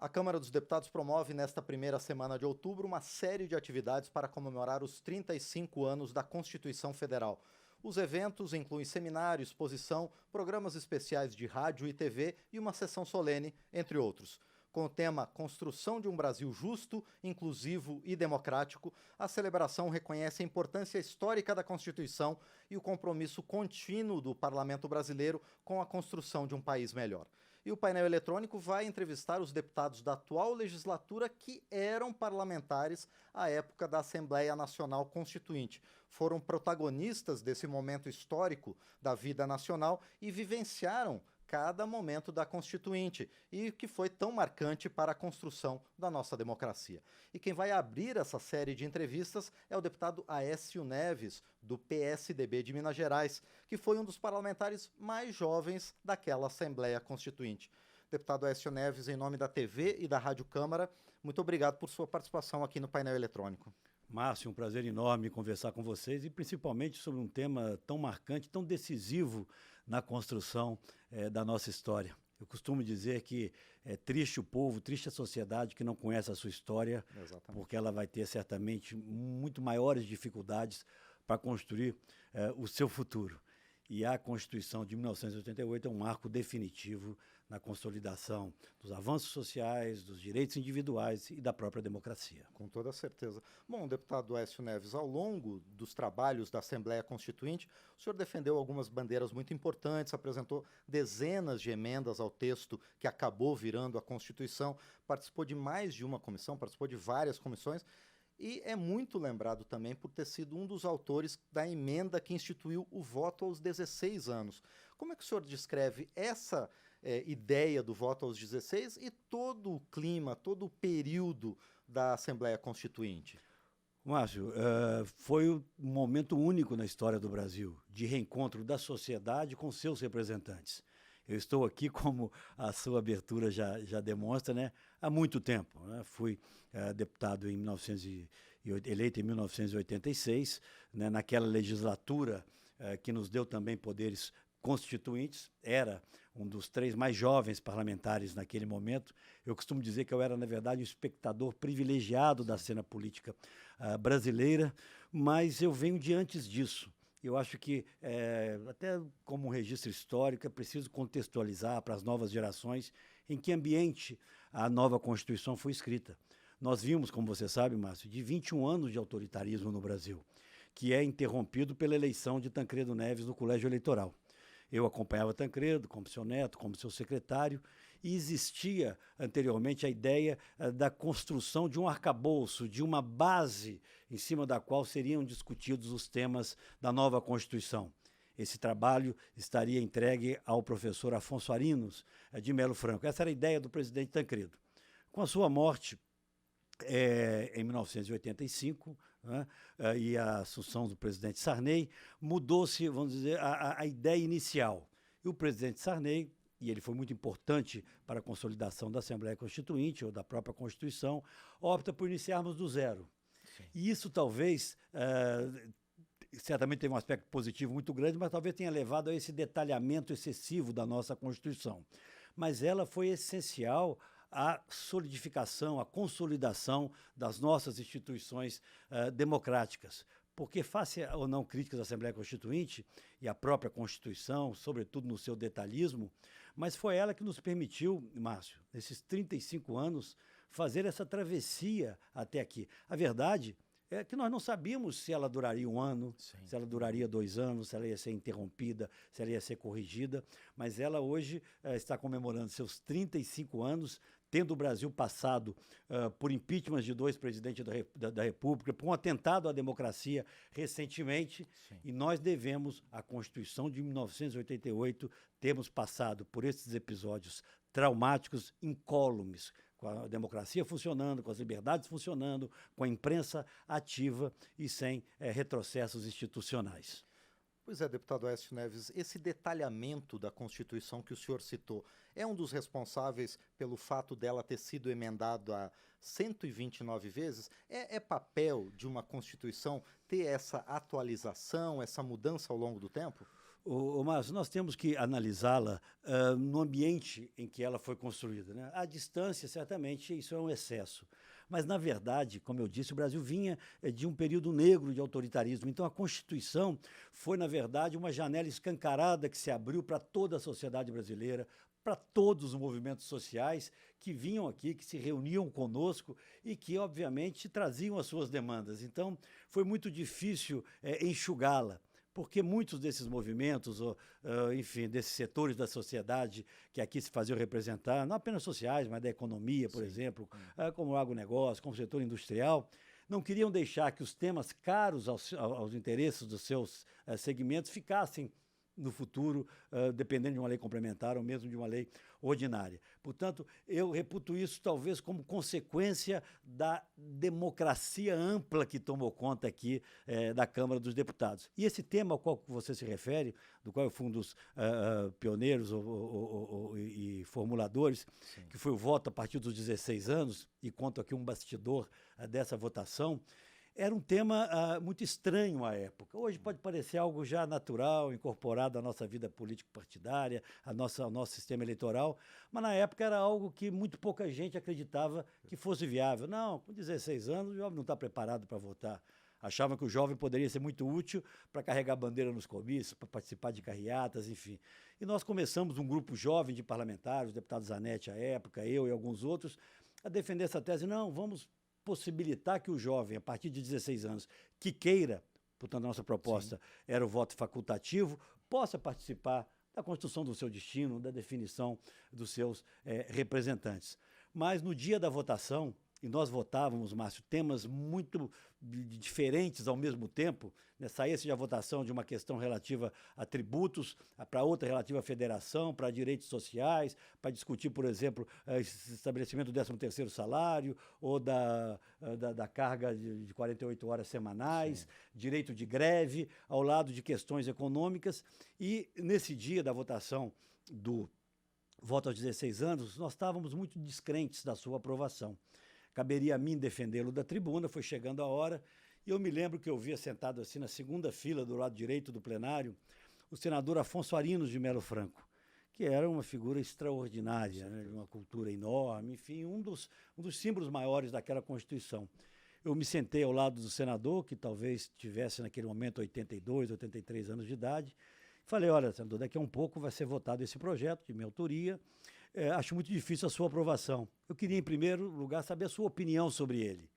A Câmara dos Deputados promove nesta primeira semana de outubro uma série de atividades para comemorar os 35 anos da Constituição Federal. Os eventos incluem seminário, exposição, programas especiais de rádio e TV e uma sessão solene, entre outros. Com o tema Construção de um Brasil Justo, Inclusivo e Democrático, a celebração reconhece a importância histórica da Constituição e o compromisso contínuo do Parlamento brasileiro com a construção de um país melhor. E o painel eletrônico vai entrevistar os deputados da atual legislatura que eram parlamentares à época da Assembleia Nacional Constituinte. Foram protagonistas desse momento histórico da vida nacional e vivenciaram cada momento da Constituinte e que foi tão marcante para a construção da nossa democracia. E quem vai abrir essa série de entrevistas é o deputado Aécio Neves, do PSDB de Minas Gerais, que foi um dos parlamentares mais jovens daquela Assembleia Constituinte. Deputado Aécio Neves, em nome da TV e da Rádio Câmara, muito obrigado por sua participação aqui no painel eletrônico. Márcio, um prazer enorme conversar com vocês e principalmente sobre um tema tão marcante, tão decisivo na construção da nossa história. Eu costumo dizer que é triste o povo, triste a sociedade que não conhece a sua história, Exatamente. porque ela vai ter certamente muito maiores dificuldades para construir o seu futuro. E a Constituição de 1988 é um marco definitivo na consolidação dos avanços sociais, dos direitos individuais e da própria democracia. Com toda certeza. Bom, deputado Aécio Neves, ao longo dos trabalhos da Assembleia Constituinte, o senhor defendeu algumas bandeiras muito importantes, apresentou dezenas de emendas ao texto que acabou virando a Constituição, participou de mais de uma comissão, participou de várias comissões, e é muito lembrado também por ter sido um dos autores da emenda que instituiu o voto aos 16 anos. Como é que o senhor descreve essa ideia do voto aos 16 e todo o clima, todo o período da Assembleia Constituinte? Márcio, foi um momento único na história do Brasil, de reencontro da sociedade com seus representantes. Eu estou aqui, como a sua abertura já demonstra, né, há muito tempo. Né? Fui deputado eleito em 1986, né, naquela legislatura que nos deu também poderes constituintes, era um dos 3 mais jovens parlamentares naquele momento. Eu costumo dizer que eu era, na verdade, um espectador privilegiado da cena política brasileira, mas eu venho de antes disso. Eu acho que, até como um registro histórico, é preciso contextualizar para as novas gerações em que ambiente a nova Constituição foi escrita. Nós vimos, como você sabe, Márcio, de 21 anos de autoritarismo no Brasil, que é interrompido pela eleição de Tancredo Neves no Colégio Eleitoral. Eu acompanhava Tancredo como seu neto, como seu secretário, e existia anteriormente a ideia da construção de um arcabouço, de uma base em cima da qual seriam discutidos os temas da nova Constituição. Esse trabalho estaria entregue ao professor Afonso Arinos de Melo Franco. Essa era a ideia do presidente Tancredo. Com a sua morte, em 1985, né, e a assunção do presidente Sarney, mudou-se, vamos dizer, a ideia inicial. E o presidente Sarney, e ele foi muito importante para a consolidação da Assembleia Constituinte ou da própria Constituição, opta por iniciarmos do zero. Sim. E isso talvez, certamente teve um aspecto positivo muito grande, mas talvez tenha levado a esse detalhamento excessivo da nossa Constituição. Mas ela foi essencial à solidificação, à consolidação das nossas instituições democráticas. Porque, face ou não críticas à Assembleia Constituinte e à própria Constituição, sobretudo no seu detalhismo, mas foi ela que nos permitiu, Márcio, nesses 35 anos, fazer essa travessia até aqui. A verdade é que nós não sabíamos se ela duraria 1 ano, sim, se ela duraria 2 anos, se ela ia ser interrompida, se ela ia ser corrigida, mas ela hoje está comemorando seus 35 anos, tendo o Brasil passado por impeachment de 2 presidentes da República, por um atentado à democracia recentemente, sim, e nós devemos à Constituição de 1988 termos passado por esses episódios traumáticos, incólumes, com a democracia funcionando, com as liberdades funcionando, com a imprensa ativa e sem retrocessos institucionais. Pois é, deputado Aécio Neves, esse detalhamento da Constituição que o senhor citou é um dos responsáveis pelo fato dela ter sido emendada 129 vezes? É papel de uma Constituição ter essa atualização, essa mudança ao longo do tempo? Márcio, nós temos que analisá-la no ambiente em que ela foi construída, né? À distância, certamente, isso é um excesso. Mas, na verdade, como eu disse, o Brasil vinha de um período negro de autoritarismo. Então, a Constituição foi, na verdade, uma janela escancarada que se abriu para toda a sociedade brasileira, para todos os movimentos sociais que vinham aqui, que se reuniam conosco e que, obviamente, traziam as suas demandas. Então, foi muito difícil enxugá-la, porque muitos desses movimentos, enfim, desses setores da sociedade que aqui se faziam representar, não apenas sociais, mas da economia, por exemplo, como o agronegócio, como o setor industrial, não queriam deixar que os temas caros aos interesses dos seus segmentos ficassem no futuro, dependendo de uma lei complementar ou mesmo de uma lei ordinária. Portanto, eu reputo isso talvez como consequência da democracia ampla que tomou conta aqui da Câmara dos Deputados. E esse tema ao qual você se refere, do qual eu fui um dos pioneiros e formuladores, sim, que foi o voto a partir dos 16 anos, e conto aqui um bastidor dessa votação, era um tema muito estranho à época. Hoje pode parecer algo já natural, incorporado à nossa vida político-partidária, ao nosso sistema eleitoral, mas na época era algo que muito pouca gente acreditava que fosse viável. Não, com 16 anos o jovem não está preparado para votar. Achavam que o jovem poderia ser muito útil para carregar bandeira nos comícios, para participar de carreatas, enfim. E nós começamos um grupo jovem de parlamentares, o deputado Zanetti à época, eu e alguns outros, a defender essa tese. Não, vamos possibilitar que o jovem, a partir de 16 anos, que queira, portanto, a nossa proposta sim, era o voto facultativo, possa participar da construção do seu destino, da definição dos seus representantes. Mas no dia da votação, e nós votávamos, Márcio, temas muito diferentes ao mesmo tempo, né? Saía-se a votação de uma questão relativa a tributos, para outra relativa à federação, para direitos sociais, para discutir, por exemplo, estabelecimento do 13º salário, ou da carga de 48 horas semanais, sim, direito de greve, ao lado de questões econômicas. E nesse dia da votação do voto aos 16 anos, nós estávamos muito descrentes da sua aprovação. Caberia a mim defendê-lo da tribuna, foi chegando a hora, e eu me lembro que eu via sentado assim na segunda fila do lado direito do plenário, o senador Afonso Arinos de Melo Franco, que era uma figura extraordinária, né, de uma cultura enorme, enfim, um dos símbolos maiores daquela Constituição. Eu me sentei ao lado do senador, que talvez tivesse naquele momento 82, 83 anos de idade, e falei, olha, senador, daqui a um pouco vai ser votado esse projeto de minha autoria, acho muito difícil a sua aprovação. Eu queria, em primeiro lugar, saber a sua opinião sobre ele.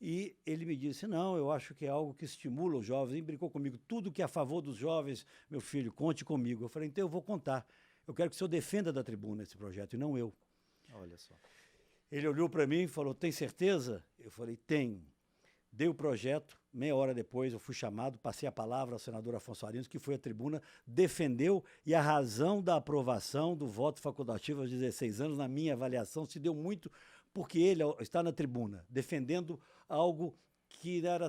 E ele me disse, não, eu acho que é algo que estimula os jovens. Ele brincou comigo, tudo que é a favor dos jovens, meu filho, conte comigo. Eu falei, então eu vou contar. Eu quero que o senhor defenda da tribuna esse projeto, e não eu. Olha só. Ele olhou para mim e falou, tem certeza? Eu falei, tenho. Dei o projeto, meia hora depois eu fui chamado, passei a palavra ao senador Afonso Arinos, que foi à tribuna, defendeu, e a razão da aprovação do voto facultativo aos 16 anos, na minha avaliação, se deu muito porque ele está na tribuna, defendendo algo que era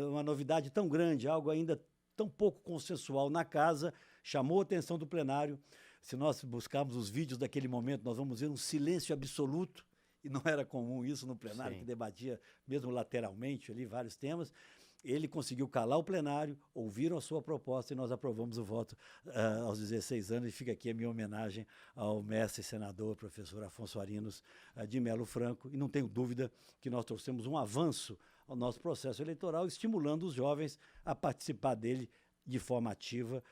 uma novidade tão grande, algo ainda tão pouco consensual na casa, chamou a atenção do plenário. Se nós buscarmos os vídeos daquele momento, nós vamos ver um silêncio absoluto, e não era comum isso no plenário, sim, que debatia mesmo lateralmente ali vários temas. Ele conseguiu calar o plenário, ouviram a sua proposta e nós aprovamos o voto aos 16 anos. E fica aqui a minha homenagem ao mestre senador, professor Afonso Arinos de Melo Franco. E não tenho dúvida que nós trouxemos um avanço ao nosso processo eleitoral, estimulando os jovens a participar dele de forma ativa,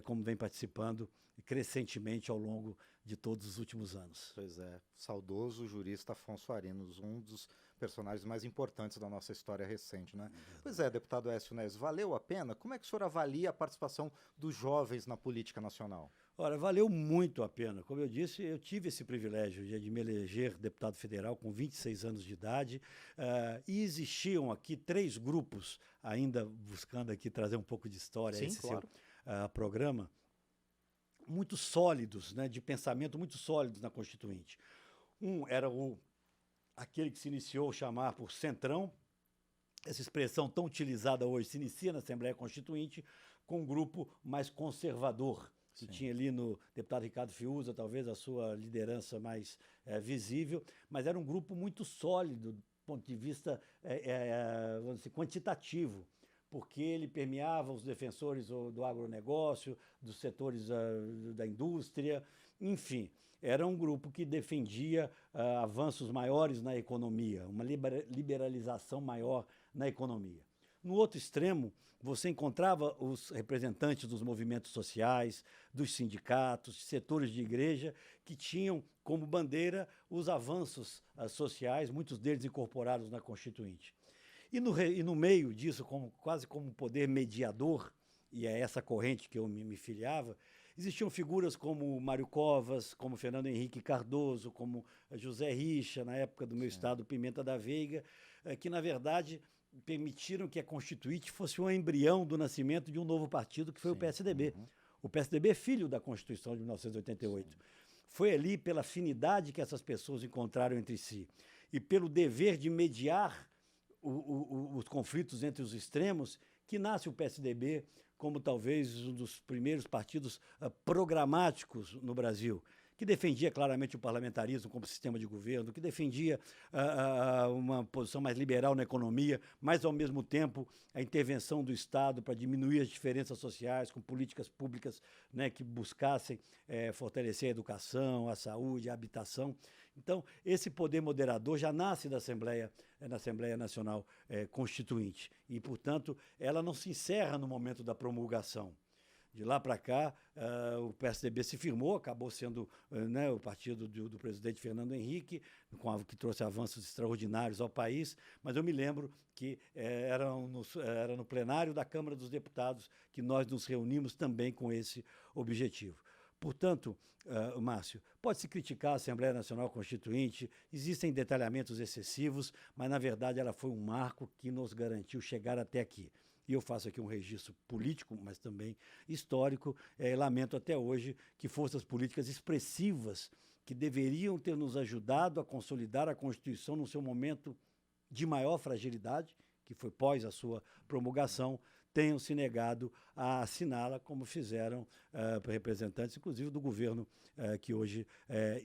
como vem participando crescentemente ao longo de todos os últimos anos. Pois é, saudoso jurista Afonso Arinos, um dos personagens mais importantes da nossa história recente, né? Pois é, deputado Aécio Neves, valeu a pena? Como é que o senhor avalia a participação dos jovens na política nacional? Ora, valeu muito a pena. Como eu disse, eu tive esse privilégio de me eleger deputado federal com 26 anos de idade, e existiam aqui 3 grupos, ainda buscando aqui trazer um pouco de história a esse claro, seu programa, muito sólidos, né, de pensamento muito sólidos na Constituinte. Um era aquele que se iniciou chamar por Centrão, essa expressão tão utilizada hoje se inicia na Assembleia Constituinte, com um grupo mais conservador, que sim, tinha ali no deputado Ricardo Fiuza, talvez a sua liderança mais visível, mas era um grupo muito sólido do ponto de vista vamos dizer, quantitativo, porque ele permeava os defensores do agronegócio, dos setores da indústria, enfim. Era um grupo que defendia avanços maiores na economia, uma liberalização maior na economia. No outro extremo, você encontrava os representantes dos movimentos sociais, dos sindicatos, setores de igreja, que tinham como bandeira os avanços sociais, muitos deles incorporados na Constituinte. E no meio disso, quase como poder mediador, e é essa corrente que eu me filiava, existiam figuras como Mário Covas, como Fernando Henrique Cardoso, como José Richa, na época do meu estado, Pimenta da Veiga, que, na verdade, permitiram que a Constituinte fosse um embrião do nascimento de um novo partido, que foi o PSDB. O PSDB é filho da Constituição de 1988. Foi ali, pela afinidade que essas pessoas encontraram entre si e pelo dever de mediar os conflitos entre os extremos, que nasce o PSDB como talvez um dos primeiros partidos programáticos no Brasil, que defendia claramente o parlamentarismo como sistema de governo, que defendia uma posição mais liberal na economia, mas, ao mesmo tempo, a intervenção do Estado para diminuir as diferenças sociais, com políticas públicas, né, que buscassem fortalecer a educação, a saúde, a habitação. Então, esse poder moderador já nasce na Assembleia Nacional Constituinte e, portanto, ela não se encerra no momento da promulgação. De lá para cá, o PSDB se firmou, acabou sendo o partido do presidente Fernando Henrique, que trouxe avanços extraordinários ao país, mas eu me lembro que era no plenário da Câmara dos Deputados que nós nos reunimos também com esse objetivo. Portanto, Márcio, pode-se criticar a Assembleia Nacional Constituinte, existem detalhamentos excessivos, mas, na verdade, ela foi um marco que nos garantiu chegar até aqui. E eu faço aqui um registro político, mas também histórico. Lamento até hoje que forças políticas expressivas, que deveriam ter nos ajudado a consolidar a Constituição no seu momento de maior fragilidade, que foi pós a sua promulgação, tenham se negado a assiná-la, como fizeram representantes, inclusive, do governo que hoje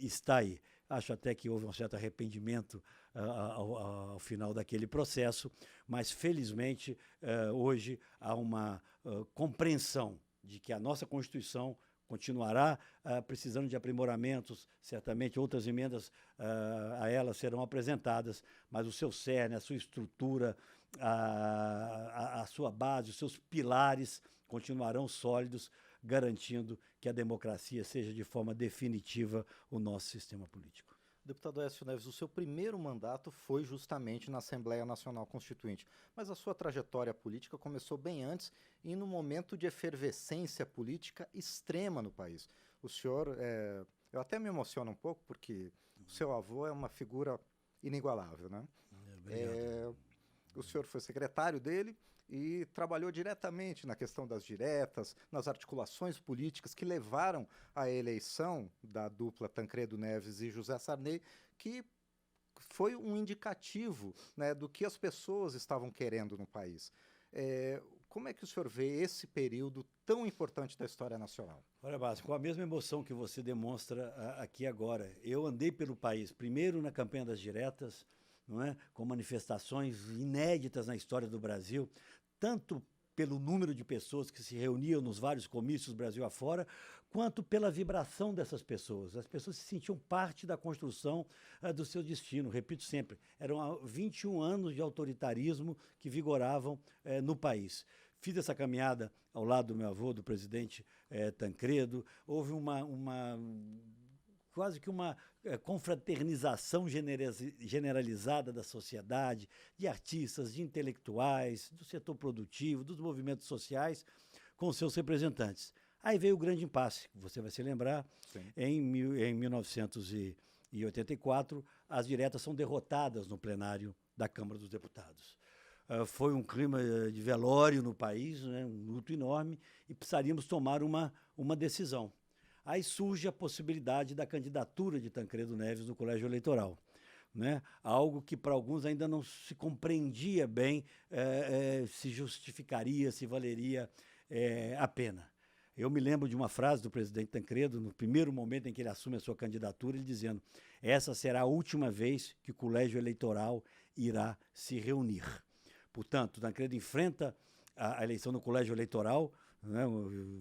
está aí. Acho até que houve um certo arrependimento ao final daquele processo, mas, felizmente, hoje há uma compreensão de que a nossa Constituição continuará precisando de aprimoramentos, certamente outras emendas a ela serão apresentadas, mas o seu cerne, a sua estrutura, a sua base, os seus pilares continuarão sólidos, garantindo que a democracia seja de forma definitiva o nosso sistema político. Deputado Aécio Neves, o seu primeiro mandato foi justamente na Assembleia Nacional Constituinte, mas a sua trajetória política começou bem antes e num momento de efervescência política extrema no país. O senhor, eu até me emociono um pouco, porque o seu avô é uma figura inigualável, né? Obrigado. O senhor foi secretário dele e trabalhou diretamente na questão das diretas, nas articulações políticas que levaram à eleição da dupla Tancredo Neves e José Sarney, que foi um indicativo, né, do que as pessoas estavam querendo no país. Como é que o senhor vê esse período tão importante da história nacional? Olha, Márcio, com a mesma emoção que você demonstra aqui agora, eu andei pelo país, primeiro na campanha das diretas, não é? Com manifestações inéditas na história do Brasil, tanto pelo número de pessoas que se reuniam nos vários comícios Brasil afora, quanto pela vibração dessas pessoas. As pessoas se sentiam parte da construção do seu destino. Repito sempre, eram 21 anos de autoritarismo que vigoravam no país. Fiz essa caminhada ao lado do meu avô, do presidente Tancredo. Houve quase que uma confraternização generalizada da sociedade, de artistas, de intelectuais, do setor produtivo, dos movimentos sociais, com seus representantes. Aí veio o grande impasse, você vai se lembrar, em 1984, as diretas são derrotadas no plenário da Câmara dos Deputados. Foi um clima de velório no país, né, um luto enorme, e precisaríamos tomar uma decisão. Aí surge a possibilidade da candidatura de Tancredo Neves no colégio eleitoral, né? Algo que para alguns ainda não se compreendia bem se justificaria, se valeria a pena. Eu me lembro de uma frase do presidente Tancredo, no primeiro momento em que ele assume a sua candidatura, ele dizendo: essa será a última vez que o colégio eleitoral irá se reunir. Portanto, Tancredo enfrenta a eleição no colégio eleitoral, né,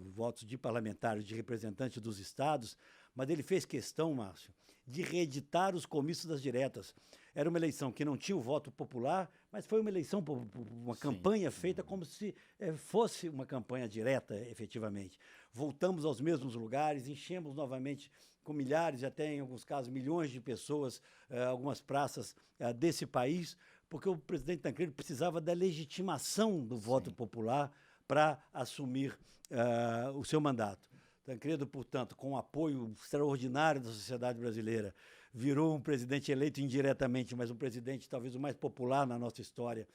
votos de parlamentares, de representantes dos estados, mas ele fez questão, Márcio, de reeditar os comícios das diretas. Era uma eleição que não tinha o voto popular, mas foi uma eleição, uma campanha feita como se fosse uma campanha direta, efetivamente. Voltamos aos mesmos lugares, enchemos novamente com milhares, até em alguns casos milhões de pessoas, algumas praças desse país, porque o presidente Tancredo precisava da legitimação do voto popular para assumir o seu mandato. Tancredo, portanto, com o apoio extraordinário da sociedade brasileira, virou um presidente eleito indiretamente, mas um presidente talvez o mais popular na nossa história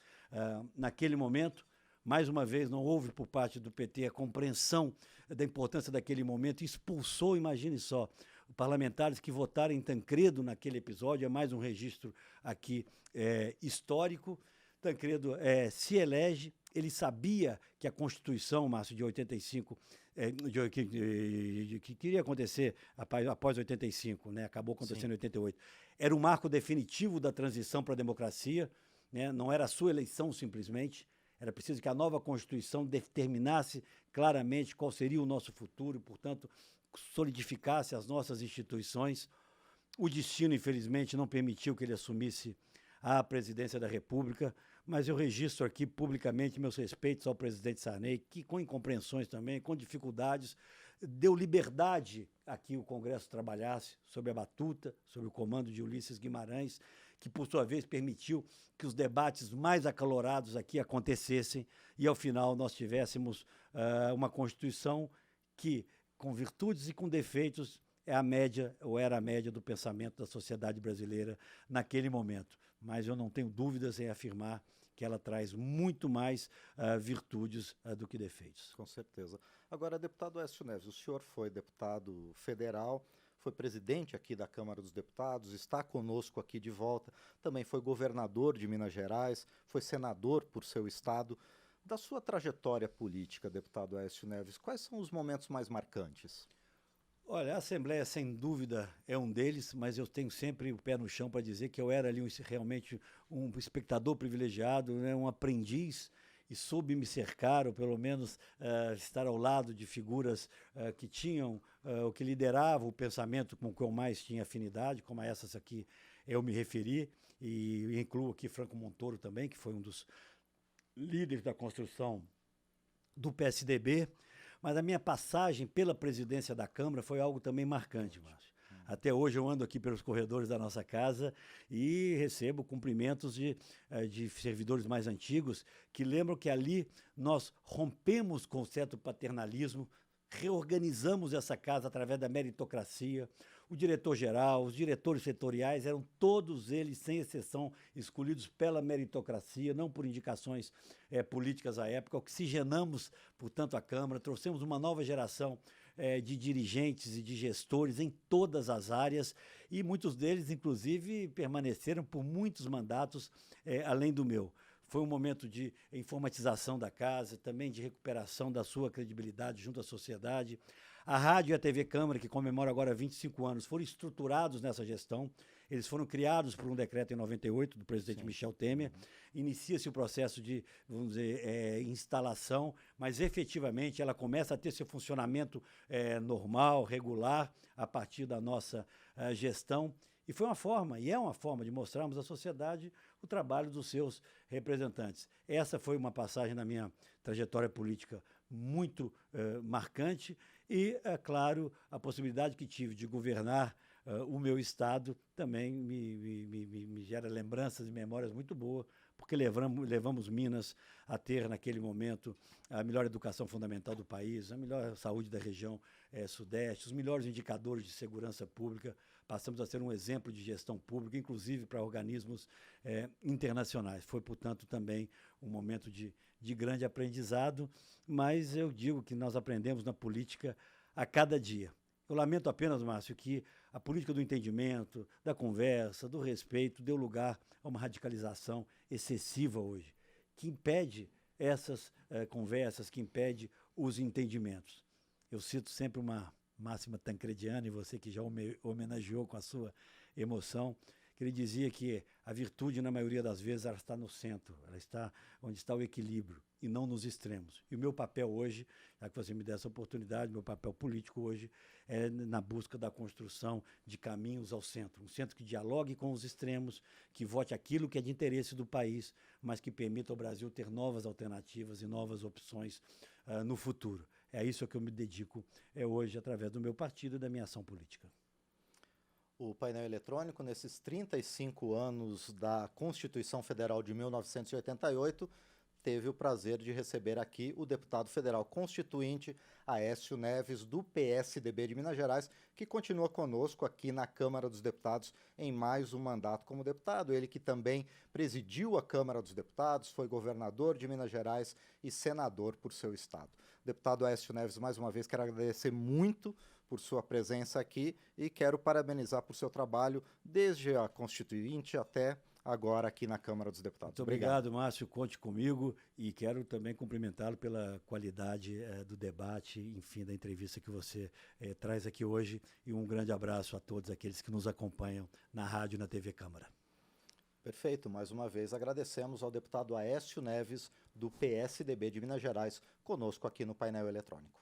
naquele momento. Mais uma vez, não houve por parte do PT a compreensão da importância daquele momento, expulsou, imagine só, parlamentares que votaram em Tancredo naquele episódio, é mais um registro aqui histórico. Tancredo se elege, ele sabia que a Constituição, Márcio, de 85, que queria acontecer após 85, né? Acabou acontecendo em 88, era o marco definitivo da transição para a democracia, né? Não era a sua eleição simplesmente, era preciso que a nova Constituição determinasse claramente qual seria o nosso futuro e, portanto, solidificasse as nossas instituições. O destino, infelizmente, não permitiu que ele assumisse a presidência da República, mas eu registro aqui publicamente meus respeitos ao presidente Sarney, que com incompreensões também, com dificuldades, deu liberdade a que o Congresso trabalhasse sob a batuta, sob o comando de Ulisses Guimarães, que por sua vez permitiu que os debates mais acalorados aqui acontecessem e ao final nós tivéssemos uma Constituição que, com virtudes e com defeitos, é a média, ou era a média do pensamento da sociedade brasileira naquele momento. Mas eu não tenho dúvidas em afirmar que ela traz muito mais virtudes do que defeitos. Com certeza. Agora, deputado Aécio Neves, o senhor foi deputado federal, foi presidente aqui da Câmara dos Deputados, está conosco aqui de volta, também foi governador de Minas Gerais, foi senador por seu estado. Da sua trajetória política, deputado Aécio Neves, quais são os momentos mais marcantes? Olha, a Assembleia, sem dúvida, é um deles, mas eu tenho sempre o pé no chão para dizer que eu era ali realmente um espectador privilegiado, né, um aprendiz, e soube me cercar, ou pelo menos estar ao lado de figuras que tinham, o que lideravam o pensamento com o que eu mais tinha afinidade, como a essas aqui eu me referi, e incluo aqui Franco Montoro também, que foi um dos líderes da construção do PSDB. Mas a minha passagem pela presidência da Câmara foi algo também marcante, Márcio. Até hoje eu ando aqui pelos corredores da nossa casa e recebo cumprimentos de servidores mais antigos que lembram que ali nós rompemos com certo paternalismo, reorganizamos essa casa através da meritocracia. O diretor-geral, os diretores setoriais eram todos eles, sem exceção, escolhidos pela meritocracia, não por indicações políticas à época. Oxigenamos, portanto, a Câmara, trouxemos uma nova geração de dirigentes e de gestores em todas as áreas e muitos deles, inclusive, permaneceram por muitos mandatos além do meu. Foi um momento de informatização da casa, também de recuperação da sua credibilidade junto à sociedade. A Rádio e a TV Câmara, que comemora agora 25 anos, foram estruturados nessa gestão. Eles foram criados por um decreto em 98 do presidente Michel Temer. Inicia-se o processo de, vamos dizer, instalação, mas efetivamente ela começa a ter seu funcionamento normal, regular, a partir da nossa gestão. E foi uma forma, e é uma forma de mostrarmos à sociedade o trabalho dos seus representantes. Essa foi uma passagem na minha trajetória política muito marcante e, é claro, a possibilidade que tive de governar o meu estado também me gera lembranças e memórias muito boas, porque levamos Minas a ter, naquele momento, a melhor educação fundamental do país, a melhor saúde da região sudeste, os melhores indicadores de segurança pública. Passamos a ser um exemplo de gestão pública, inclusive para organismos internacionais. Foi, portanto, também um momento de grande aprendizado, mas eu digo que nós aprendemos na política a cada dia. Eu lamento apenas, Márcio, que a política do entendimento, da conversa, do respeito, deu lugar a uma radicalização excessiva hoje, que impede essas conversas, que impede os entendimentos. Eu cito sempre uma máxima tancrediana, e você que já homenageou com a sua emoção, que ele dizia que a virtude, na maioria das vezes, ela está no centro, ela está onde está o equilíbrio e não nos extremos. E o meu papel hoje, já que você me deu essa oportunidade, meu papel político hoje é na busca da construção de caminhos ao centro. Um centro que dialogue com os extremos, que vote aquilo que é de interesse do país, mas que permita ao Brasil ter novas alternativas e novas opções no futuro. É a isso que eu me dedico hoje, através do meu partido e da minha ação política. O painel eletrônico, nesses 35 anos da Constituição Federal de 1988, teve o prazer de receber aqui o deputado federal constituinte Aécio Neves, do PSDB de Minas Gerais, que continua conosco aqui na Câmara dos Deputados em mais um mandato como deputado. Ele que também presidiu a Câmara dos Deputados, foi governador de Minas Gerais e senador por seu estado. Deputado Aécio Neves, mais uma vez, quero agradecer muito por sua presença aqui e quero parabenizar por seu trabalho desde a Constituinte até agora aqui na Câmara dos Deputados. Muito obrigado, Márcio, conte comigo e quero também cumprimentá-lo pela qualidade do debate, enfim, da entrevista que você traz aqui hoje, e um grande abraço a todos aqueles que nos acompanham na rádio e na TV Câmara. Perfeito, mais uma vez agradecemos ao deputado Aécio Neves, do PSDB de Minas Gerais, conosco aqui no painel eletrônico.